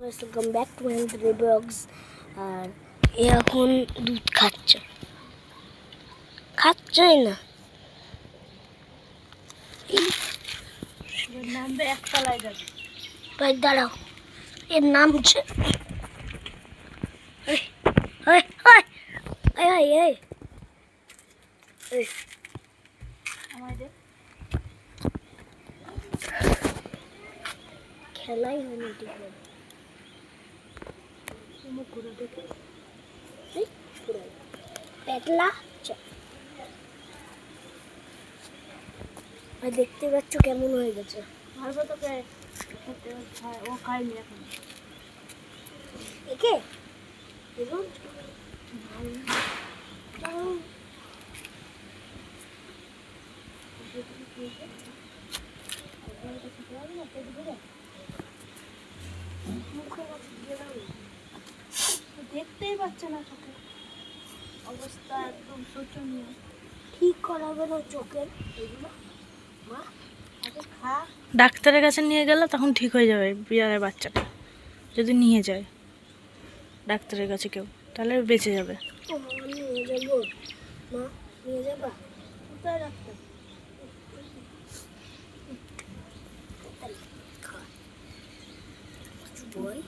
Welcome back to health blogs. আর এ এখন দুধ খাচ্ছই না, নামবে একতলায় যাবে। ভাই দাঁড়াও, এর নাম হচ্ছে খেলাই হয়নি ঠিক আছে। পেতলা দেখতে পাচ্ছ কেমন হয়ে গেছে। মারবো তোকে, ও খায়নি এখন। একে দেখুন দেখতেই পাচ্ছে না, চোখে অবস্থা একদম শোচনীয়। ঠিক করাবে না চোখের এগুলো। মা আগে খা, ডাক্তারের কাছে নিয়ে গেলে তখন ঠিক হয়ে যাবে বিড়ালের বাচ্চাটা। যদি নিয়ে যায় ডাক্তারের কাছে কেউ, তাহলে বেঁচে যাবে। নিয়ে যাবো মা, নিয়ে যাবা কোথায় ডাক্তার? বই